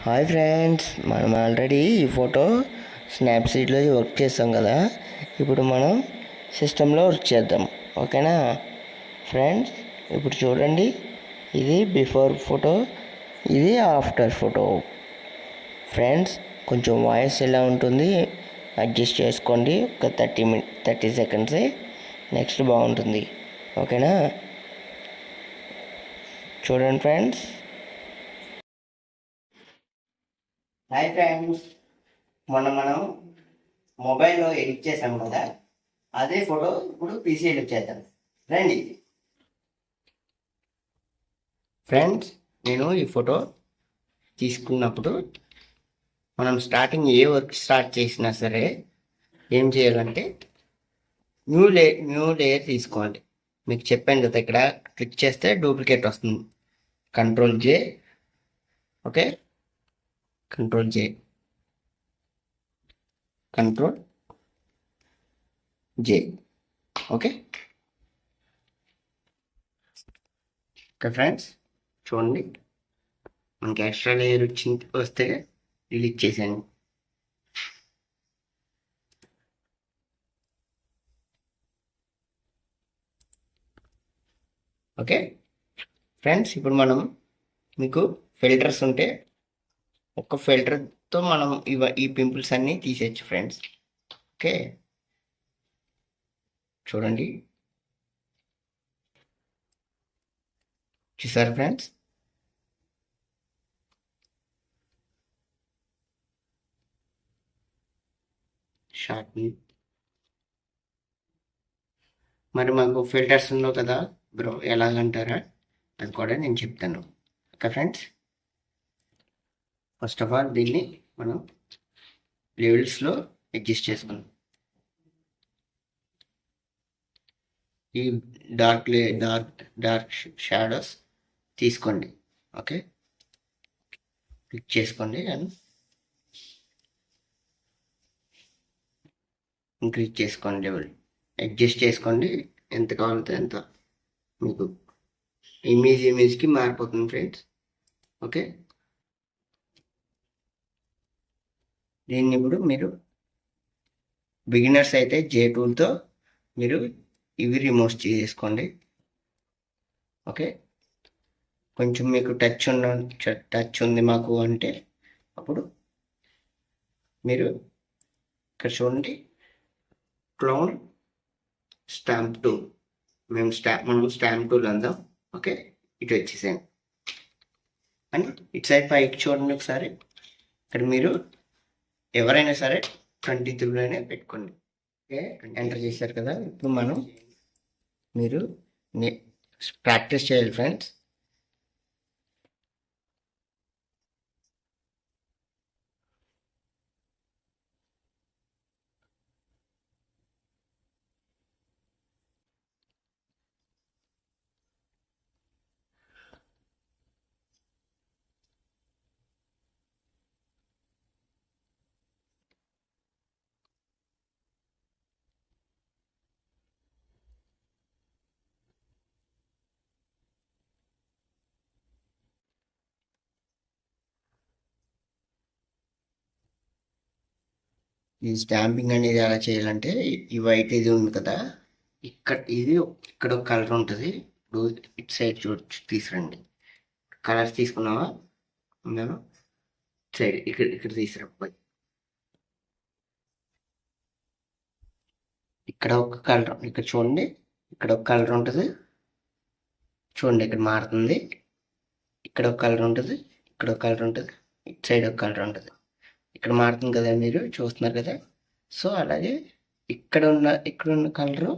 Hi friends, మనం already ఈ photo స్నాప్సీడ్లో work చేస్తాం కదా. ఇప్పుడు మనం సిస్టంలో వర్క్ చేద్దాం, ఓకేనా ఫ్రెండ్స్? ఇప్పుడు చూడండి, ఇది బిఫోర్ ఫోటో, ఇది ఆఫ్టర్ ఫోటో. ఫ్రెండ్స్, కొంచెం వాయిస్ ఎలా ఉంటుంది అడ్జస్ట్ చేసుకోండి. ఒక 30 సెకండ్సే, నెక్స్ట్ బాగుంటుంది, ఓకేనా? చూడండి ఫ్రెండ్స్. హాయ్ ఫ్రెండ్స్, మనం మొబైల్లో ఎడిట్ చేసాం కదా, అదే ఫోటో ఇప్పుడు పీసీ ఎడిట్ చేద్దాం. రండి ఫ్రెండ్స్, నేను ఈ ఫోటో తీసుకున్నప్పుడు మనం స్టార్టింగ్ ఏ వర్క్ స్టార్ట్ చేసినా సరే ఏం చేయాలంటే న్యూ లేయర్ తీసుకోవాలి. మీకు చెప్పాను కదా, ఇక్కడ క్లిక్ చేస్తే డూప్లికేట్ వస్తుంది. కంట్రోల్ జే, ఓకే, కంట్రోల్ జే, కంట్రోల్ జే, ఓకే. ఓకే ఫ్రెండ్స్, చూడండి, మనకి ఎక్స్ట్రా లేయర్ వస్తే డిలీట్ చేశాను. ఓకే ఫ్రెండ్స్, ఇప్పుడు మనం మీకు ఫిల్టర్స్ ఉంటే ఒక ఫిల్టర్తో మనం ఈ పింపుల్స్ అన్నీ తీసేయచ్చు ఫ్రెండ్స్. ఓకే, చూడండి, చూసారు ఫ్రెండ్స్? షార్ట్ మరి మాకు ఫిల్టర్స్ ఉండవు కదా బ్రో, ఎలాగంటారా? అది కూడా నేను చెప్తాను. Okay friends, first of all దీన్ని మనం లెవెల్స్లో అడ్జస్ట్ చేసుకున్నాం. ఈ డార్క్ షాడోస్ తీసుకోండి, ఓకే, క్లిక్ చేసుకోండి అండ్ ఇంక్రీజ్ చేసుకోండి, లెవెల్ అడ్జస్ట్ చేసుకోండి. ఎంత కావాలంటే ఎంత మీకు ఇమేజ్కి మారిపోతుంది ఫ్రెండ్స్. ఓకే, దీన్ని ఇప్పుడు మీరు బిగినర్స్ అయితే J2తో మీరు ఇవి రిమూవ్ చేసుకోండి. ఓకే, కొంచెం మీకు టచ్ ఉంది మాకు అంటే అప్పుడు మీరు ఇక్కడ చూడండి, క్లోన్ స్టాంప్ టూల్, మనం స్టాంప్ టూల్ అందాం. ఓకే, ఇటు వచ్చేసాను అని ఇటు సైడ్ పైకి చూడండి ఒకసారి. ఇక్కడ మీరు ఎవరైనా సరే 23లోనే పెట్టుకోండి. ఓకే, ఎంటర్ చేశారు కదా. ఇప్పుడు మీరు ప్రాక్టీస్ చేయాలి ఫ్రెండ్స్. ఈ స్టాంపింగ్ అనేది ఎలా చేయాలంటే, ఈ వైట్ ఇది ఉంది కదా, ఇక్కడ ఒక కలర్ ఉంటుంది. ఇప్పుడు ఇటు సైడ్ తీసుకురండి. కలర్స్ తీసుకున్నావా? నేను సైడ్ ఇక్కడ తీసుకురా. ఇక్కడ ఒక కలర్, ఇక్కడ చూడండి, ఇక్కడ ఒక కలర్ ఉంటుంది. చూడండి, ఇక్కడ మారుతుంది. ఇక్కడ ఒక కలర్ ఉంటుంది, ఇక్కడ ఒక కలర్ ఉంటుంది, ఇటు సైడ్ ఒక కలర్ ఉంటుంది. ఇక్కడ మారుతుంది కదా, మీరు చూస్తున్నారు కదా. సో అలాగే ఇక్కడ ఉన్న కలరు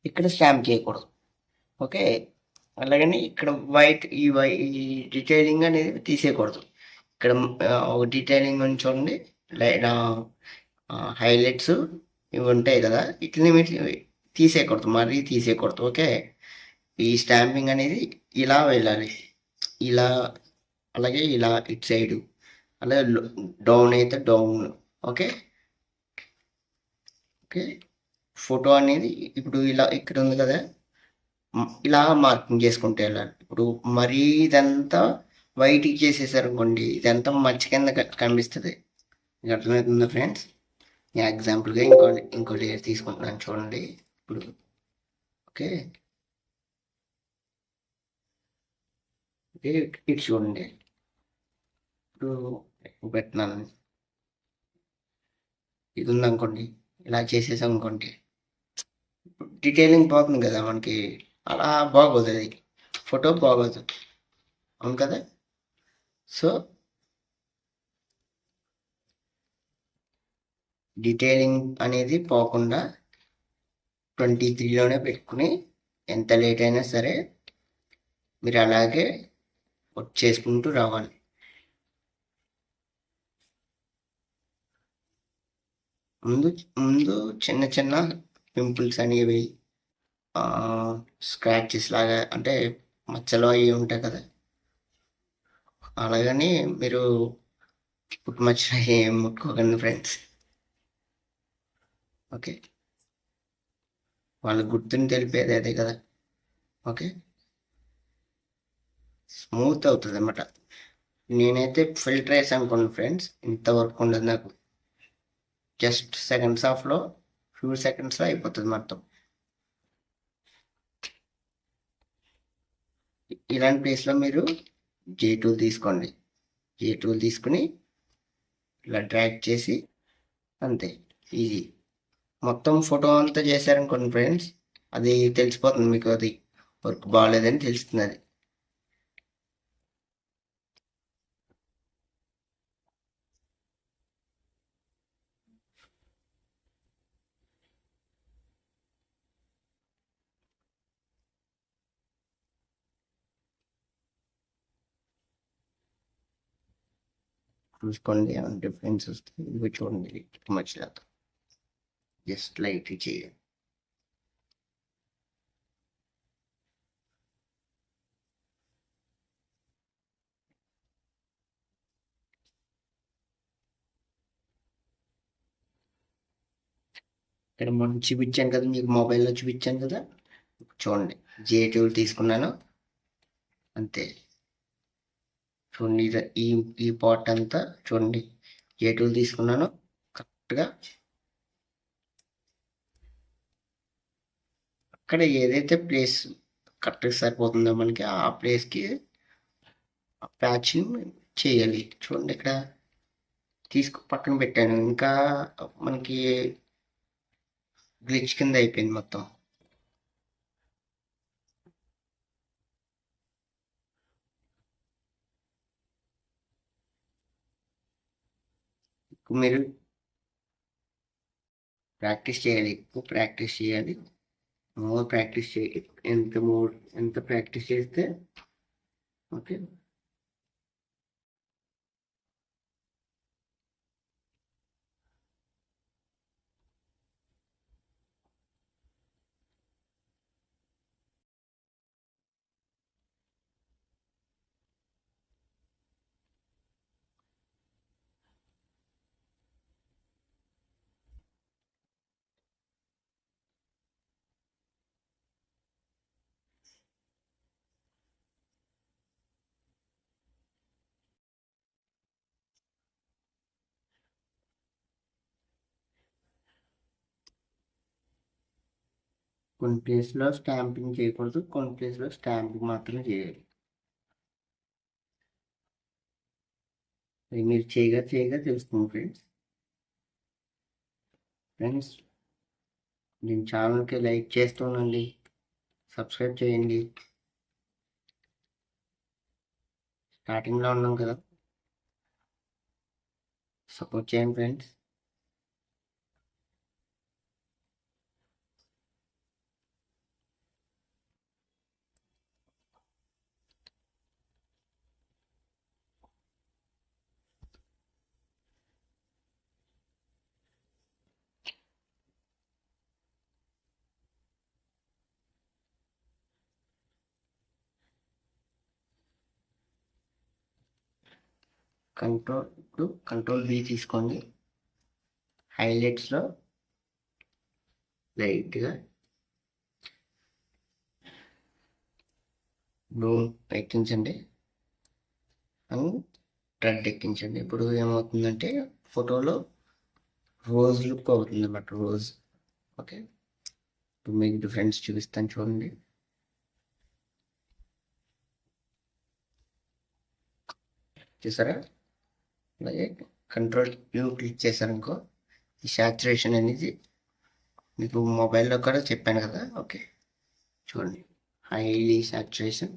ఇక్కడ స్టాంప్ చేయకూడదు. ఓకే, అలాగని ఇక్కడ ఈ డీటెయిలింగ్ అనేది తీసేయకూడదు. ఇక్కడ ఒక డీటెయిలింగ్ అని చూడండి, హైలైట్స్ ఇవి ఉంటాయి కదా, ఇట్లని మీరు తీసేయకూడదు, మరీ తీసేయకూడదు. ఓకే, ఈ స్టాంపింగ్ అనేది ఇలా వెళ్ళాలి, ఇలా, అలాగే ఇలా ఇటు సైడు, అలాగే డౌన్ అయితే డౌన్. ఓకే, ఓకే, ఫోటో అనేది ఇప్పుడు ఇలా ఇక్కడ ఉంది కదా, ఇలా మార్కింగ్ చేసుకుంటే వెళ్ళాలి. ఇప్పుడు మరీ ఇదంతా వైట్ చేసేసారు అనుకోండి, ఇదంతా మచ్చ కింద కనిపిస్తుంది. మీకు అర్థమవుతుందా ఫ్రెండ్స్? నేను ఎగ్జాంపుల్గా ఇంకో లేయర్ తీసుకుంటున్నాను చూడండి ఇప్పుడు. ఓకే, ఓకే, ఇటు చూడండి. ఇప్పుడు పెట్టినాను, ఇది ఉందనుకోండి, ఇలా చేసేసాం అనుకోండి, డీటెయిలింగ్ పోతుంది కదా మనకి. అలా బాగోదు, అది ఫోటో బాగోదు, అవును కదా? సో డీటెయిలింగ్ అనేది పోకుండా 23లోనే పెట్టుకుని ఎంత లేట్ అయినా సరే మీరు అలాగే వర్క్ చేసుకుంటూ రావాలి. ముందు ముందు చిన్న చిన్న పింపుల్స్ అనేవి, స్క్రాచెస్ లాగా, అంటే మచ్చలు అవి ఉంటాయి కదా, అలాగని మీరు పుట్టుమచ్చలు ఏం ముట్టుకోకండి ఫ్రెండ్స్. ఓకే, వాళ్ళ గుర్తుని తెలిపేది అదే కదా. ఓకే, స్మూత్ అవుతుంది అన్నమాట. నేనైతే ఫిల్టర్ వేసాను అనుకోండి ఫ్రెండ్స్, ఇంత వర్క్ ఉండదు నాకు. జస్ట్ సెకండ్స్ ఆఫ్లో, ఫ్యూ సెకండ్స్లో అయిపోతుంది మొత్తం. ఇలాంటి ప్లేస్లో మీరు జే టూల్ తీసుకోండి. జే టూల్ తీసుకుని ఇలా డ్రాగ్ చేసి, అంతే, ఈజీ. మొత్తం ఫోటో అంతా చేశారనుకోండి ఫ్రెండ్స్, అది తెలిసిపోతుంది మీకు, అది వర్క్ బాగాలేదని తెలుస్తుంది. అది చూసుకోండి, ఏమైనా డిఫరెన్స్ వస్తే ఇవి చూడండి, మర్చిపోతా, జస్ట్ లైట్ చేయండి. ఇక్కడ మనం చూపించాను కదా, మీకు మొబైల్లో చూపించాను కదా, చూడండి, జే టూల్ తీసుకున్నాను, అంతే. చూడండి, ఈ ఈ పార్ట్ అంతా చూడండి, జే టూల్ తీసుకున్నాను, కరెక్ట్గా అక్కడ ఏదైతే ప్లేస్ కరెక్ట్గా సరిపోతుందో మనకి, ఆ ప్లేస్కి ప్యాచింగ్ చేయాలి. చూడండి, ఇక్కడ పక్కన పెట్టాను, ఇంకా మనకి గ్లిచ్ కింద అయిపోయింది మొత్తం. మీరు ప్రాక్టీస్ చేయాలి, ఎక్కువ ప్రాక్టీస్ చేయాలి, మోర్ ప్రాక్టీస్ చేయాలి. ఎంత ప్రాక్టీస్ చేస్తే, ఓకే. కొన్ని ప్లేస్లో స్టాంపింగ్ చేయకూడదు, కొన్ని ప్లేస్లో స్టాంపింగ్ మాత్రం చేయాలి. అది మీరు చేయగా చేయగా తెలుస్తుంది ఫ్రెండ్స్. ఫ్రెండ్స్, నేను ఛానల్కి లైక్ చేస్తున్నాండి, సబ్స్క్రైబ్ చేయండి. స్టార్టింగ్లో ఉన్నాం కదా, సపోర్ట్ చేయండి ఫ్రెండ్స్. కంట్రోల్ బి తీసుకోండి, హైలైట్స్లో లైట్గా బ్లూ ఎక్కించండి. అని రెడ్ ఎక్కించండి. ఇప్పుడు ఏమవుతుందంటే ఫోటోలో రోజ్ లుక్ అవుతుంది అన్నమాట, రోజ్. ఓకే, ఇప్పుడు మీకు డిఫరెన్స్ చూపిస్తాను చూడండి. చూసారా? అలాగే కంట్రోల్ యూ క్లిక్ చేశారనుకో ఈ సాచురేషన్ అనేది మీకు మొబైల్లో కూడా చెప్పాను కదా. ఓకే, చూడండి, హైలీ సాచురేషన్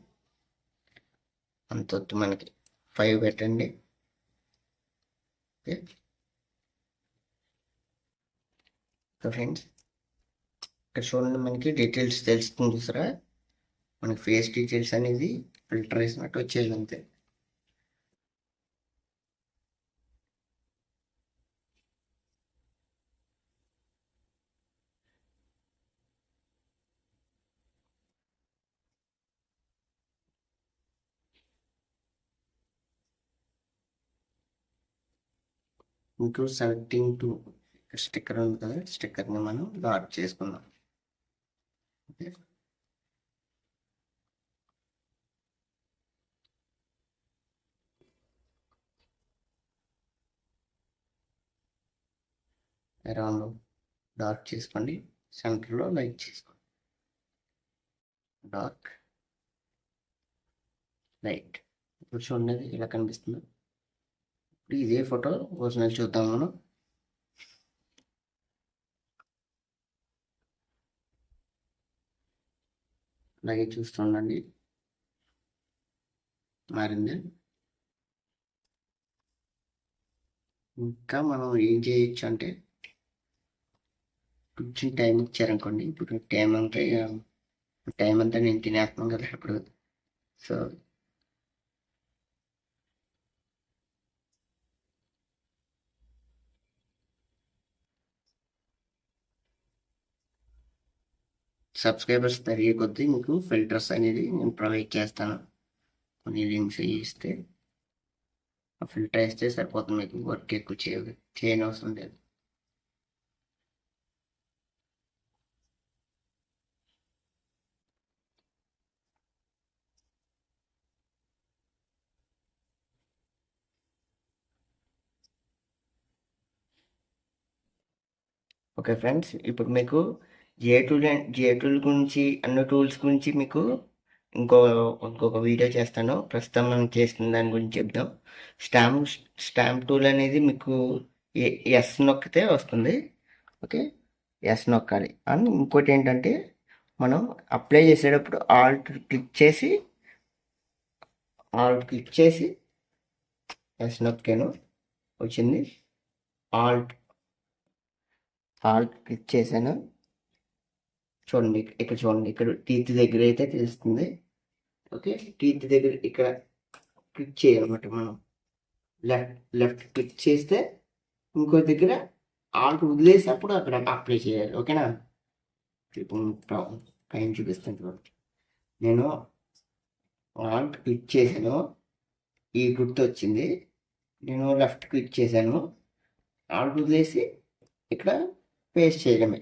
అంత వద్దు మనకి, 5 పెట్టండి. ఓకే, సో ఫ్రెండ్స్ ఇక్కడ చూడండి, మనకి డీటెయిల్స్ తెలుస్తుంది చూసారా? మనకి ఫేస్ డీటెయిల్స్ అనేది ఫిల్టర్ వేసినట్టు వచ్చేది అంతే. మీకు సెలెక్టింగ్ టు స్టిక్కర్ ఉంది కదా, స్టిక్కర్ని మనం లాక్ చేసుకుందాం. ఓకే, అరౌండ్ డార్క్ చేసుకోండి, సెంటర్లో లైట్ చేసుకోండి, డార్క్ లైట్. ఇప్పుడు చూడండి ఇలా కనిపిస్తుంది. ఇప్పుడు ఇదే ఫోటో ఒరిజినల్ చూద్దాం మనం. అలాగే చూస్తుండండి, మారింది. ఇంకా మనం ఏం చేయొచ్చు అంటే కొంచెం టైం ఇచ్చారనుకోండి. ఇప్పుడు టైం అంతా నేను తినేస్తున్నాం కదా ఇప్పుడు. సో సబ్స్క్రైబర్స్ పెరిగే కొద్దీ మీకు ఫిల్టర్స్ అనేది నేను ప్రొవైడ్ చేస్తాను. కొన్ని లింక్స్ ఇస్తే ఆ ఫిల్టర్ వేస్తే సరిపోతుంది, మీకు వర్క్ ఎక్కువ చేయని అవసరం లేదు. ఓకే ఫ్రెండ్స్, ఇప్పుడు మీకు జే టూల్ గురించి, అన్ని టూల్స్ గురించి మీకు ఇంకో ఇంకొక వీడియో చేస్తాను. ప్రస్తుతం మనం చేస్తున్న దాని గురించి చెప్దాం. స్టాంప్ స్టాంప్ టూల్ అనేది మీకు ఎస్ నొక్కితే వస్తుంది. Okay, yes నొక్కాలి. అండ్ ఇంకోటి ఏంటంటే మనం అప్లై చేసేటప్పుడు ఆల్ట్ క్లిక్ చేసి ఎస్ నొక్కాను, వచ్చింది. ఆల్ట్ ఆల్ట్ క్లిక్ చేశాను. చూడండి ఇక్కడ చూడండి, ఇక్కడ టీత్ దగ్గర అయితే తెలుస్తుంది. ఓకే, టీత్ దగ్గర ఇక్కడ క్లిక్ చేయాలన్నమాట మనం. లెఫ్ట్ క్లిక్ చేస్తే ఇంకో దగ్గర ఆల్ట్ వదిలేసి అప్పుడు అక్కడ అప్లై చేయాలి. ఓకేనా? ఇప్పుడు పైన చూపిస్తాను చూడండి. నేను ఆల్ట్ క్లిక్ చేశాను, ఈ గుర్తు వచ్చింది. నేను లెఫ్ట్ క్లిక్ చేశాను, ఆల్ట్ వదిలేసి ఇక్కడ పేస్ట్ చేయడమే.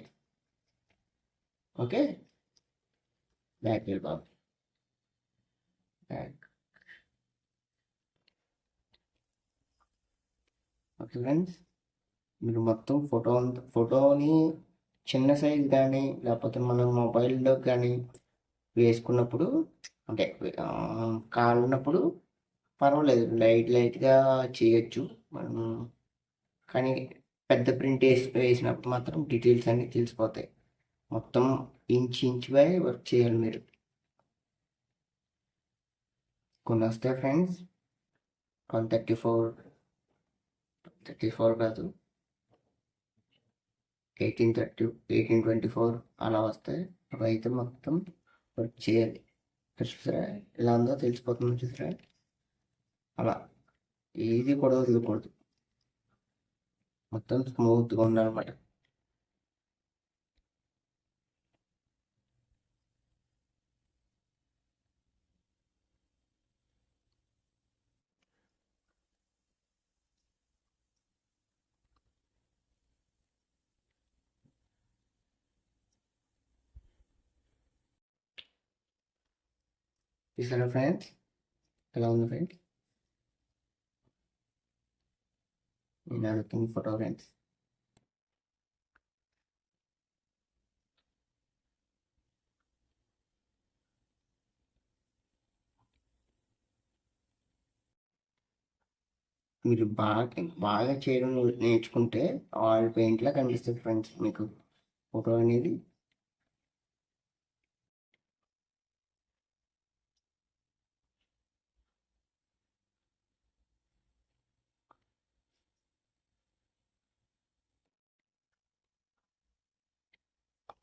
ఓకే, బ్యాక్ బాబు, బ్యాక్. ఓకే ఫ్రెండ్స్, మీరు మొత్తం ఫోటోని చిన్న సైజ్ కానీ లేకపోతే మనం మొబైల్లో కానీ వేసుకున్నప్పుడు, అంటే కాలినప్పుడు పర్వాలేదు, లైట్గా చేయొచ్చు మనం. కానీ పెద్ద ప్రింట్ వేసినప్పుడు మాత్రం డీటెయిల్స్ అన్నీ తెలిసిపోతాయి. మొత్తం ఇంచ్ బై వర్క్ చేయాలి మీరు. కొన్ని వస్తాయి ఫ్రెండ్స్, 134 కాదు, 1824 అలా వస్తాయి. అవి అయితే మొత్తం వర్క్ చేయాలి. చూసారా ఎలా ఉందో తెలిసిపోతుందో? చూసారా? అలా ఏది కూడా వదలకూడదు, మొత్తం స్మూత్గా ఉండాలన్నమాట. చూసారా ఫ్రెండ్స్ ఎలా ఉంది friends? another thing photo friends. మీరు బాగా చేయడం నేర్చుకుంటే ఆయిల్ పెయింట్లా కనిపిస్తుంది ఫ్రెండ్స్ మీకు ఫోటో అనేది.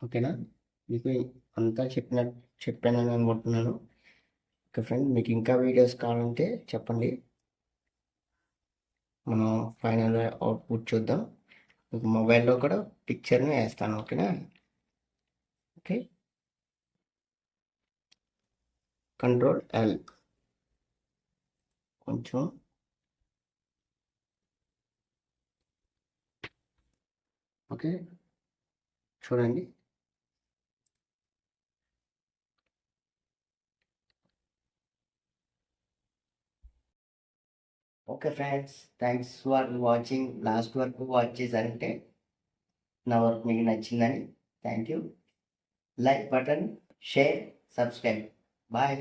ఓకేనా, మీకు అంతా చెప్పానని అనుకుంటున్నాను. ఓకే ఫ్రెండ్, మీకు ఇంకా వీడియోస్ కావాలంటే చెప్పండి, మనం ఫైనల్ అవుట్పుట్ చూద్దాం. మీకు మొబైల్లో కూడా పిక్చర్ని వేస్తాను. ఓకేనా. ఓకే, Ctrl+L కొంచెం. ఓకే, చూడండి. Okay friends, thanks for watching. Last వరకు వాచ్ చేశారంటే నా వర్క్ మీకు నచ్చిందని. Thank you. Like button, share, subscribe. Bye.